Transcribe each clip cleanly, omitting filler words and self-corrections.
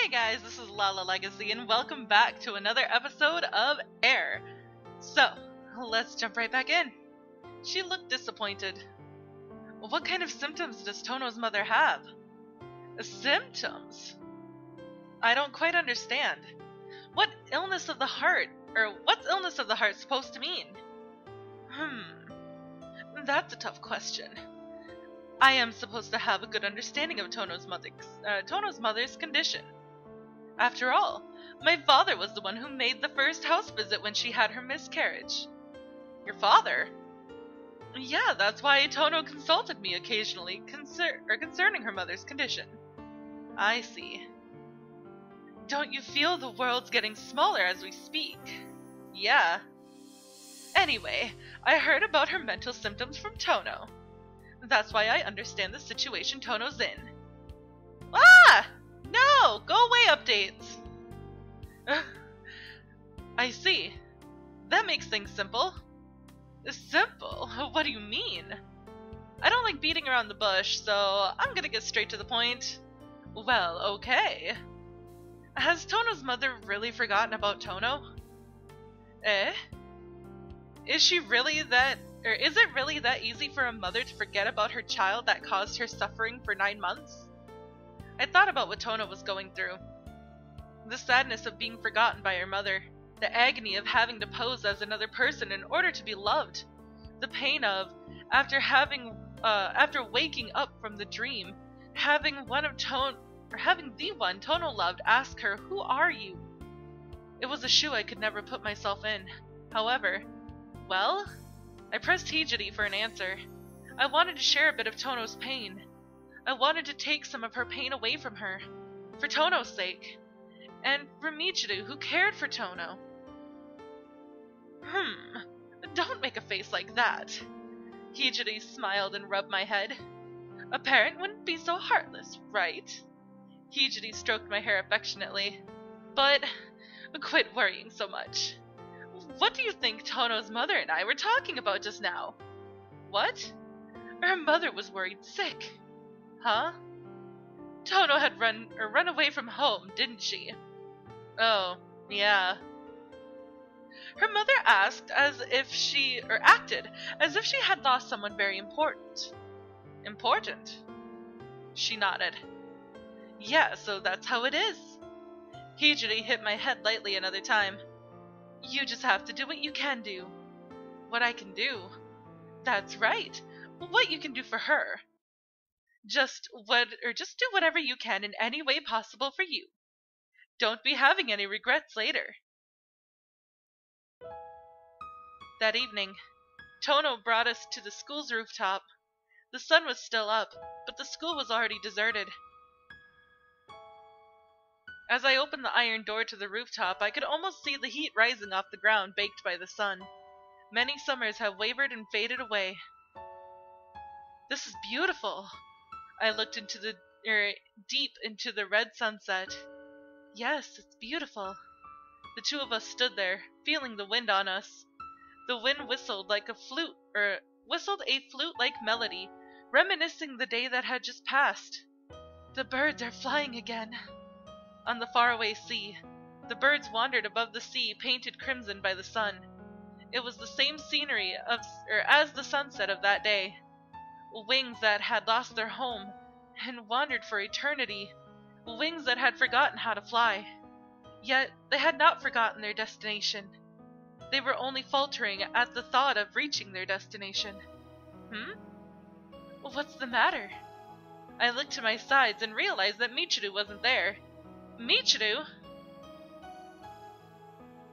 Hey guys, this is Lala Legacy, and welcome back to another episode of Air. So, let's jump right back in. She looked disappointed. What kind of symptoms does Tono's mother have? Symptoms? I don't quite understand. What's illness of the heart supposed to mean? That's a tough question. I am supposed to have a good understanding of Tono's mother's condition. After all, my father was the one who made the first house visit when she had her miscarriage. Your father? Yeah, that's why Tono consulted me occasionally concerning her mother's condition. I see. Don't you feel the world's getting smaller as we speak? Yeah. Anyway, I heard about her mental symptoms from Tono. That's why I understand the situation Tono's in. Ah! No! Go away, updates! I see. That makes things simple. Simple? What do you mean? I don't like beating around the bush, so I'm gonna get straight to the point. Well, okay. Has Tono's mother really forgotten about Tono? Is it really that easy for a mother to forget about her child that caused her suffering for 9 months? I thought about what Tono was going through. The sadness of being forgotten by her mother, the agony of having to pose as another person in order to be loved, the pain of, after waking up from the dream, having the one Tono loved ask her, "Who are you?" It was a shoe I could never put myself in. However, well, I pressed Hijiri for an answer. I wanted to share a bit of Tono's pain. I wanted to take some of her pain away from her, for Tono's sake, and for Michiru, who cared for Tono. Don't make a face like that. Hijiri smiled and rubbed my head. A parent wouldn't be so heartless, right? Hijiri stroked my hair affectionately. But quit worrying so much. What do you think Tono's mother and I were talking about just now? What? Her mother was worried sick. Huh? Tono had run away from home, didn't she? Oh, yeah. Her mother acted as if she had lost someone very important. Important? She nodded. Yeah, so that's how it is. Hijiri hit my head lightly another time. You just have to do what you can do. What I can do? That's right. What you can do for her. Just do whatever you can in any way possible for you. Don't be having any regrets later. That evening, Tono brought us to the school's rooftop. The sun was still up, but the school was already deserted. As I opened the iron door to the rooftop, I could almost see the heat rising off the ground baked by the sun. Many summers have wavered and faded away. This is beautiful. I looked deep into the red sunset. Yes, it's beautiful. The two of us stood there, feeling the wind on us. The wind whistled a flute-like melody, reminiscing the day that had just passed. The birds are flying again. On the faraway sea, the birds wandered above the sea, painted crimson by the sun. It was the same scenery as the sunset of that day. Wings that had lost their home and wandered for eternity. Wings that had forgotten how to fly. Yet they had not forgotten their destination. They were only faltering at the thought of reaching their destination. What's the matter? I looked to my sides and realized that Michiru wasn't there. Michiru?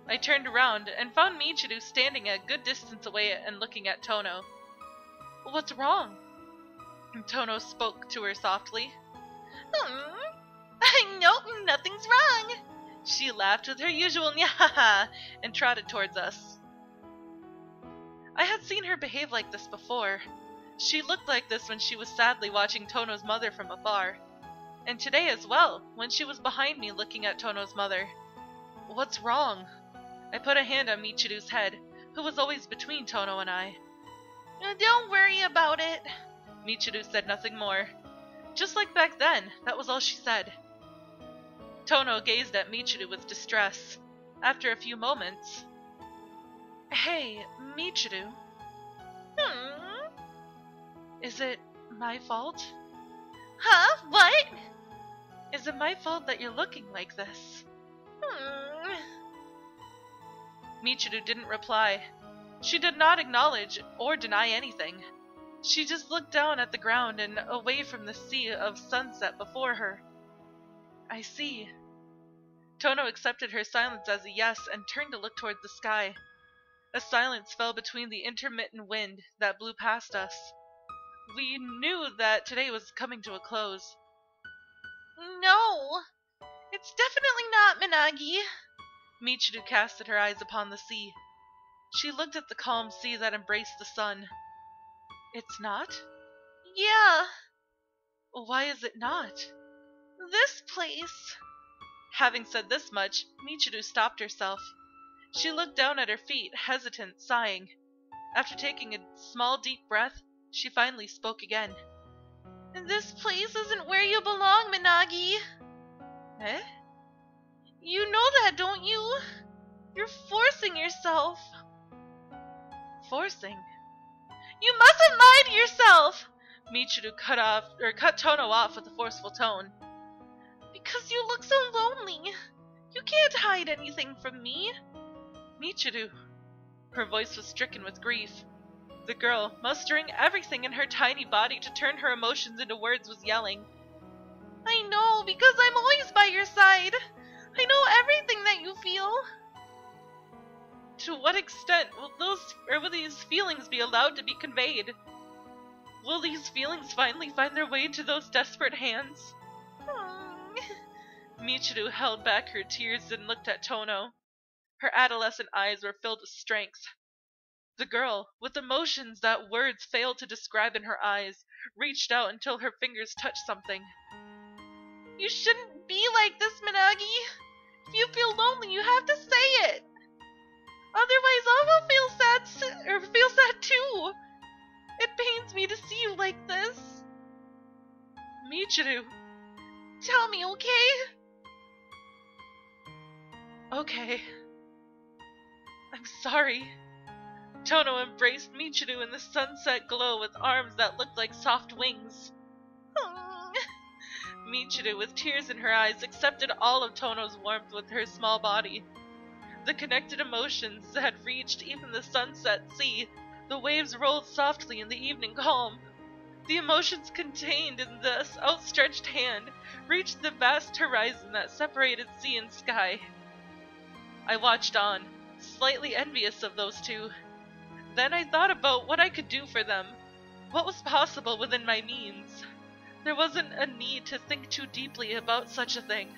I turned around and found Michiru standing a good distance away and looking at Tono. What's wrong? Tono spoke to her softly. Nope, nothing's wrong. She laughed with her usual nyahaha and trotted towards us. I had seen her behave like this before. She looked like this when she was sadly watching Tono's mother from afar. And today as well, when she was behind me looking at Tono's mother. What's wrong? I put a hand on Michiru's head, who was always between Tono and I. Don't worry about it. Michiru said nothing more. Just like back then, that was all she said. Tono gazed at Michiru with distress. After a few moments, "Hey, Michiru. Is it my fault? Huh? What? Is it my fault that you're looking like this?" Michiru didn't reply. She did not acknowledge or deny anything. She just looked down at the ground and away from the sea of sunset before her. "I see." Tono accepted her silence as a yes and turned to look toward the sky. A silence fell between the intermittent wind that blew past us. We knew that today was coming to a close. "No, it's definitely not Minagi." Michiru casted her eyes upon the sea. She looked at the calm sea that embraced the sun. "It's not?" "Yeah, "Why is it not?" this place." Having said this much, Michiru stopped herself. She looked down at her feet, hesitant, sighing. After taking a small, deep breath, she finally spoke again. "This place isn't where you belong, Minagi." "Eh?" "You know that, don't you? You're forcing yourself." "Forcing?" "You mustn't lie to yourself." Michiru cut Tono off with a forceful tone. "Because you look so lonely. You can't hide anything from me." "Michiru." Her voice was stricken with grief. The girl, mustering everything in her tiny body to turn her emotions into words, was yelling. "I know, because I'm always by your side. I know everything that you feel." To what extent will these feelings be allowed to be conveyed? Will these feelings finally find their way to those desperate hands? Michiru held back her tears and looked at Tono. Her adolescent eyes were filled with strength. The girl, with emotions that words failed to describe in her eyes, reached out until her fingers touched something. "You shouldn't be like this, Minagi. If you feel lonely, you have to say it. Otherwise, I will feel sad too. It pains me to see you like this." "Michiru." "Tell me, okay?" "Okay. I'm sorry." Tono embraced Michiru in the sunset glow with arms that looked like soft wings. Michiru, with tears in her eyes, accepted all of Tono's warmth with her small body. The connected emotions had reached even the sunset sea. The waves rolled softly in the evening calm. The emotions contained in this outstretched hand reached the vast horizon that separated sea and sky. I watched on, slightly envious of those two. Then I thought about what I could do for them, what was possible within my means. There wasn't a need to think too deeply about such a thing.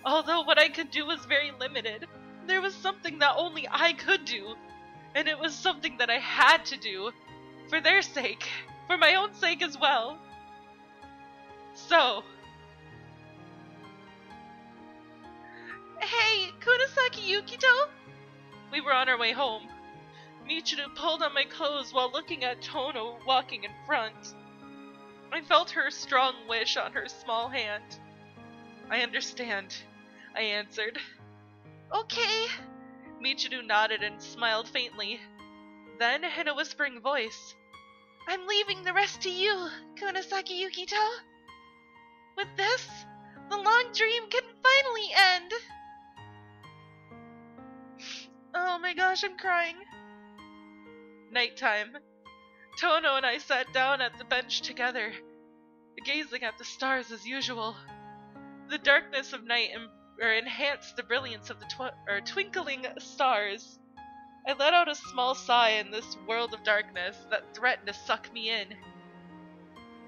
Although what I could do was very limited, there was something that only I could do, and it was something that I had to do, for their sake, for my own sake as well. So... "Hey, Kurosaki Yukito?" We were on our way home. Michiru pulled on my clothes while looking at Tono walking in front. I felt her strong wish on her small hand. "I understand," I answered. "Okay." Michiru nodded and smiled faintly. Then, in a whispering voice, "I'm leaving the rest to you, Kurosaki Yukito. With this, the long dream can finally end." Oh my gosh, I'm crying. Nighttime. Tono and I sat down at the bench together, gazing at the stars as usual. The darkness of night enhanced the brilliance of the twinkling stars. I let out a small sigh in this world of darkness that threatened to suck me in.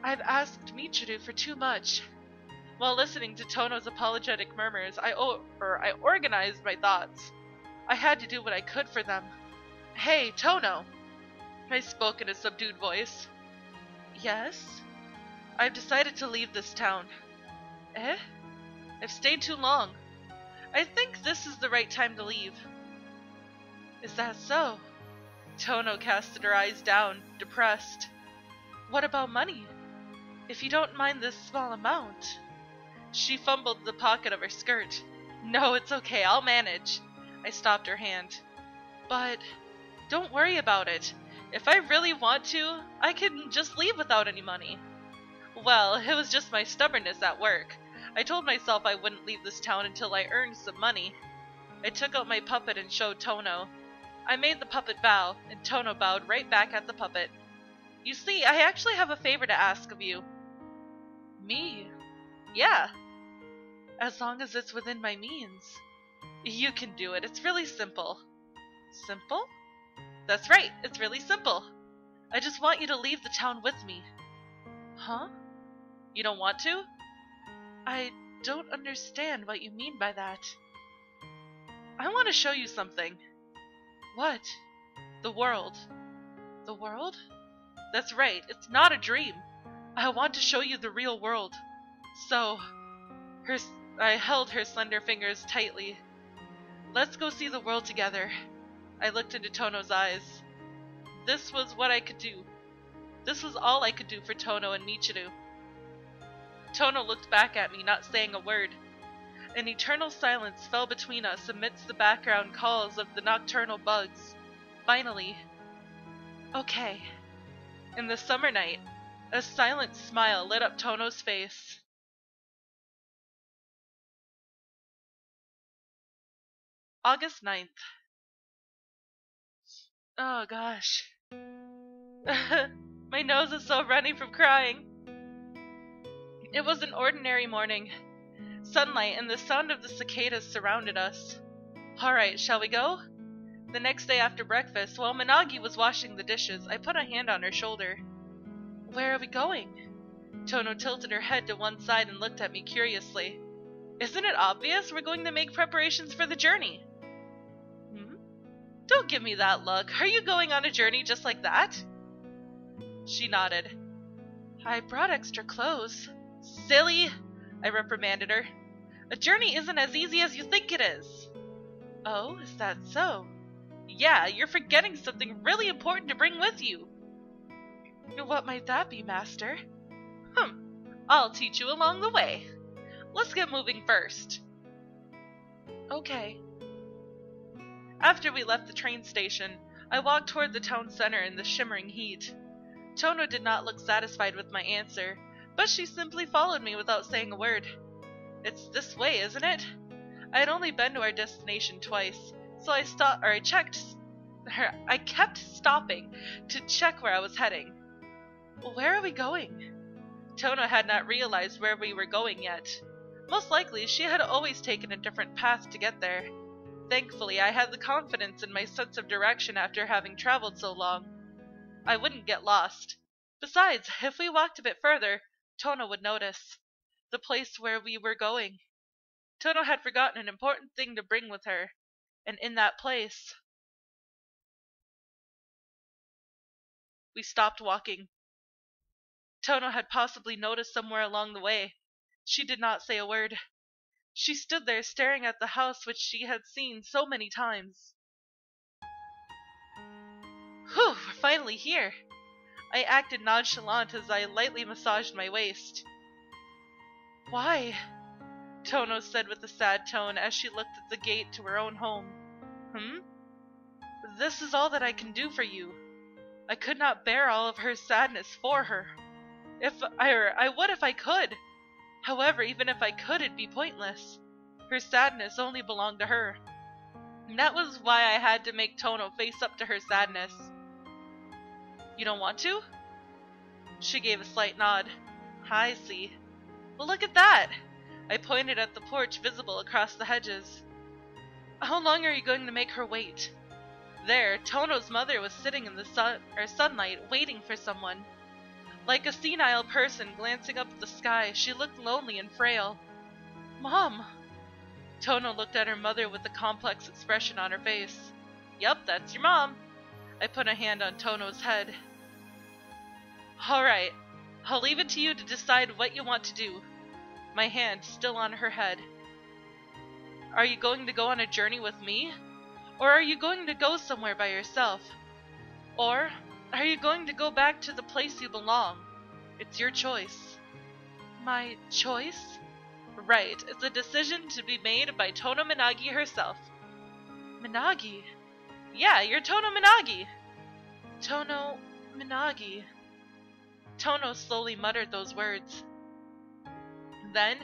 I've asked Michiru for too much. While listening to Tono's apologetic murmurs, I organized my thoughts. I had to do what I could for them. "Hey, Tono!" I spoke in a subdued voice. "Yes?" "I've decided to leave this town." "Eh?" "I've stayed too long. I think this is the right time to leave." "Is that so?" Tono casted her eyes down, depressed. "What about money? If you don't mind this small amount." She fumbled the pocket of her skirt. No, it's okay, I'll manage. I stopped her hand. But don't worry about it. If I really want to, I can just leave without any money. Well, it was just my stubbornness at work. I told myself I wouldn't leave this town until I earned some money. I took out my puppet and showed Tono. I made the puppet bow, and Tono bowed right back at the puppet. You see, I actually have a favor to ask of you. Me? Yeah. As long as it's within my means. You can do it. It's really simple. Simple? That's right. It's really simple. I just want you to leave the town with me. Huh? You don't want to? I don't understand what you mean by that. I want to show you something. What? The world. The world? That's right. It's not a dream. I want to show you the real world. So, I held her slender fingers tightly. Let's go see the world together. I looked into Tono's eyes. This was what I could do. This was all I could do for Tono and Michiru. Tono looked back at me, not saying a word. An eternal silence fell between us amidst the background calls of the nocturnal bugs. Finally, okay. In the summer night, a silent smile lit up Tono's face. August 9th. Oh gosh. My nose is so runny from crying. It was an ordinary morning. Sunlight and the sound of the cicadas surrounded us. Alright, shall we go? The next day after breakfast, while Minagi was washing the dishes, I put a hand on her shoulder. Where are we going? Tono tilted her head to one side and looked at me curiously. Isn't it obvious? We're going to make preparations for the journey. Don't give me that look. Are you going on a journey just like that? She nodded. I brought extra clothes. Silly! I reprimanded her. A journey isn't as easy as you think it is. Oh, is that so? Yeah, you're forgetting something really important to bring with you. What might that be, Master? I'll teach you along the way. Let's get moving first. Okay. After we left the train station, I walked toward the town center in the shimmering heat. Tono did not look satisfied with my answer, but she simply followed me without saying a word. It's this way, isn't it? I had only been to our destination twice, so I kept stopping to check where I was heading. Where are we going? Tono had not realized where we were going yet. Most likely, she had always taken a different path to get there. Thankfully, I had the confidence in my sense of direction after having traveled so long. I wouldn't get lost. Besides, if we walked a bit further, Tono would notice. The place where we were going. Tono had forgotten an important thing to bring with her, and in that place... We stopped walking. Tono had possibly noticed somewhere along the way. She did not say a word. She stood there staring at the house which she had seen so many times. Whew, we're finally here. I acted nonchalant as I lightly massaged my waist. Why? Tono said with a sad tone as she looked at the gate to her own home. This is all that I can do for you. I could not bear all of her sadness for her. I would if I could. However, even if I could, it'd be pointless. Her sadness only belonged to her. And that was why I had to make Tono face up to her sadness. You don't want to? She gave a slight nod. I see. Well, look at that! I pointed at the porch visible across the hedges. How long are you going to make her wait? There, Tono's mother was sitting in the sunlight, waiting for someone. Like a senile person glancing up at the sky, she looked lonely and frail. Mom! Tono looked at her mother with a complex expression on her face. Yup, that's your mom. I put a hand on Tono's head. Alright, I'll leave it to you to decide what you want to do. My hand still on her head. Are you going to go on a journey with me? Or are you going to go somewhere by yourself? Or are you going to go back to the place you belong? It's your choice. My choice? Right, it's a decision to be made by Tono Minagi herself. Minagi? Yeah, you're Tono Minagi! Tono Minagi. Tono slowly muttered those words. Then,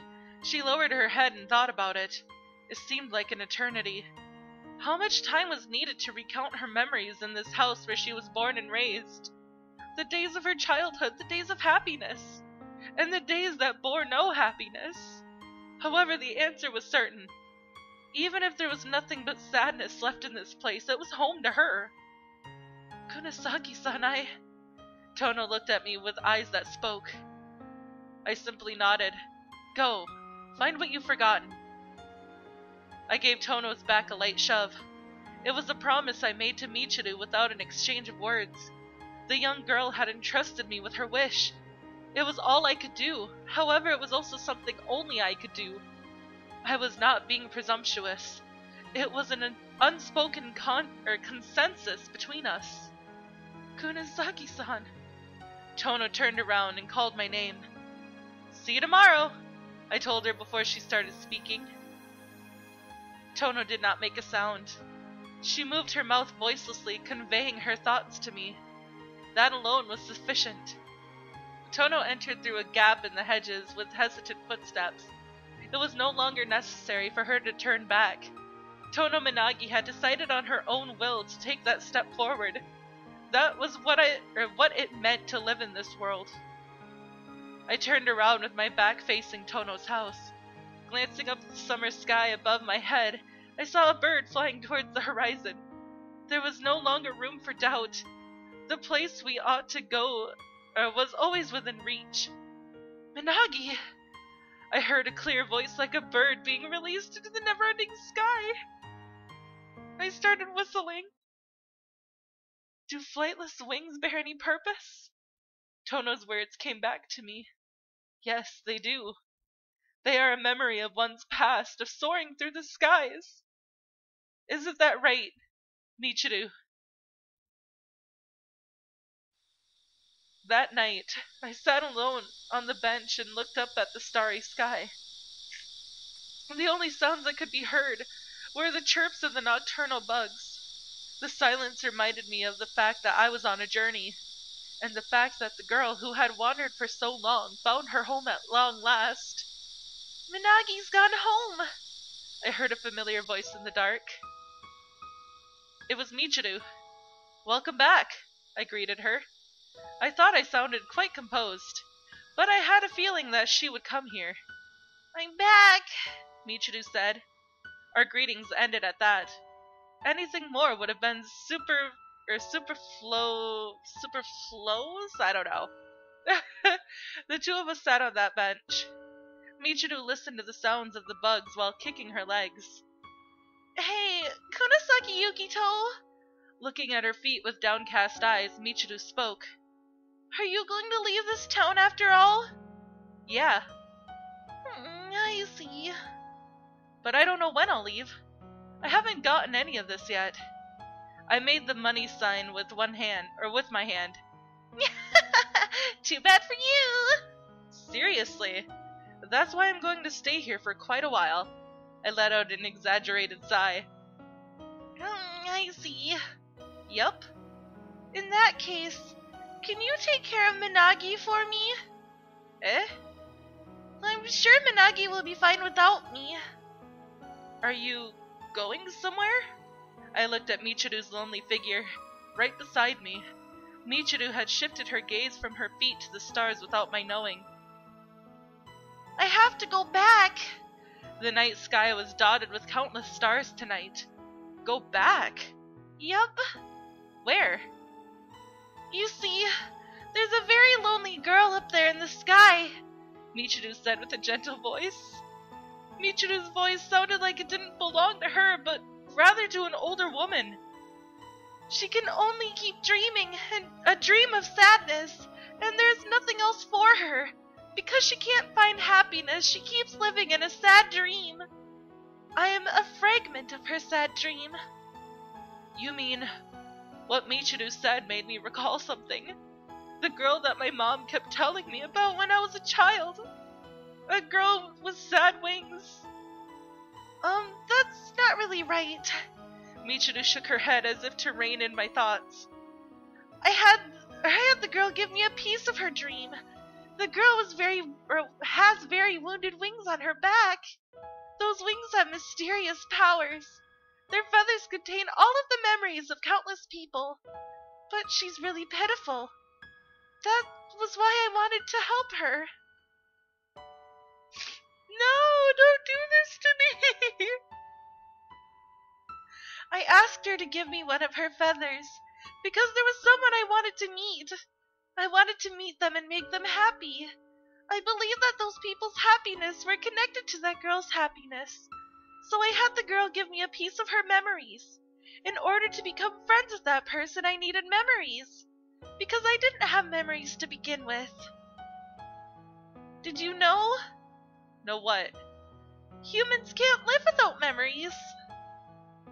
she lowered her head and thought about it. It seemed like an eternity. How much time was needed to recount her memories in this house where she was born and raised? The days of her childhood, the days of happiness, and the days that bore no happiness. However, the answer was certain. Even if there was nothing but sadness left in this place, it was home to her. Kunisaki-san, Tono looked at me with eyes that spoke. I simply nodded. Go, find what you've forgotten. I gave Tono's back a light shove. It was a promise I made to Michiru without an exchange of words. The young girl had entrusted me with her wish. It was all I could do. However, it was also something only I could do. I was not being presumptuous. It was an unspoken consensus between us. Kunisaki-san. Tono turned around and called my name. See you tomorrow, I told her before she started speaking. Tono did not make a sound. She moved her mouth voicelessly, conveying her thoughts to me. That alone was sufficient. Tono entered through a gap in the hedges with hesitant footsteps. It was no longer necessary for her to turn back. Tono Minagi had decided on her own will to take that step forward. That was what it meant to live in this world. I turned around with my back facing Tono's house. Glancing up at the summer sky above my head, I saw a bird flying towards the horizon. There was no longer room for doubt. The place we ought to go was always within reach. Minagi! I heard a clear voice like a bird being released into the never-ending sky. I started whistling. Do flightless wings bear any purpose? Tono's words came back to me. Yes, they do. They are a memory of one's past, of soaring through the skies. Isn't that right, Michiru? That night, I sat alone on the bench and looked up at the starry sky. The only sounds that could be heard were the chirps of the nocturnal bugs. The silence reminded me of the fact that I was on a journey, and the fact that the girl who had wandered for so long found her home at long last. Minagi's gone home! I heard a familiar voice in the dark. It was Michiru. Welcome back, I greeted her. I thought I sounded quite composed, but I had a feeling that she would come here. I'm back, Michiru said. Our greetings ended at that. Anything more would have been superfluous? I don't know. The two of us sat on that bench. Michiru listened to the sounds of the bugs while kicking her legs. Hey, Kunisaki Yukito! Looking at her feet with downcast eyes, Michiru spoke. Are you going to leave this town after all? Yeah. I see. But I don't know when I'll leave. I haven't gotten any of this yet. I made the money sign with my hand. Too bad for you! Seriously. That's why I'm going to stay here for quite a while. I let out an exaggerated sigh. I see. Yup. In that case, can you take care of Minagi for me? Eh? I'm sure Minagi will be fine without me. Are you going somewhere? I looked at Michiru's lonely figure. Right beside me. Michiru had shifted her gaze from her feet to the stars without my knowing. I have to go back. The night sky was dotted with countless stars tonight. Go back? Yup. Where? You see, there's a very lonely girl up there in the sky, Michiru said with a gentle voice. Michiru's voice sounded like it didn't belong to her, but rather to an older woman. She can only keep dreaming, and a dream of sadness, and there's nothing else for her. Because she can't find happiness, she keeps living in a sad dream. I am a fragment of her sad dream. You mean, what Michiru said made me recall something. The girl that my mom kept telling me about when I was a child. A girl with sad wings. That's not really right. Michiru shook her head as if to rein in my thoughts. I had the girl give me a piece of her dream. The girl has very wounded wings on her back. Those wings have mysterious powers. Their feathers contain all of the memories of countless people. But she's really pitiful. That was why I wanted to help her. No, don't do this to me! I asked her to give me one of her feathers because there was someone I wanted to meet. I wanted to meet them and make them happy. I believed that those people's happiness were connected to that girl's happiness. So I had the girl give me a piece of her memories. In order to become friends with that person, I needed memories. Because I didn't have memories to begin with. Did you know? Know what? Humans can't live without memories.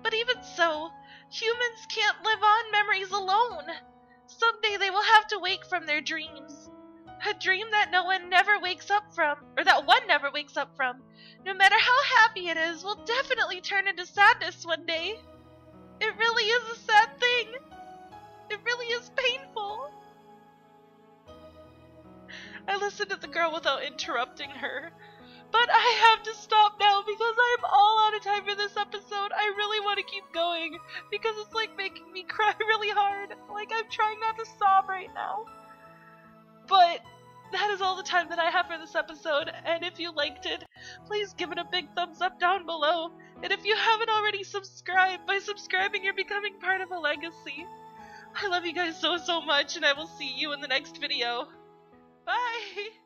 But even so, humans can't live on memories alone. Someday they will have to wake from their dreams. A dream that one never wakes up from. No matter how happy it is, will definitely turn into sadness one day. It really is a sad thing. It really is painful. I listened to the girl without interrupting her. But I have to stop now because I'm all out of time for this episode. I really want to keep going because it's like making me cry really hard. Like I'm trying not to sob right now. But that is all the time that I have for this episode. And if you liked it, please give it a big thumbs up down below. And if you haven't already subscribed, by subscribing you're becoming part of a legacy. I love you guys so much and I will see you in the next video. Bye!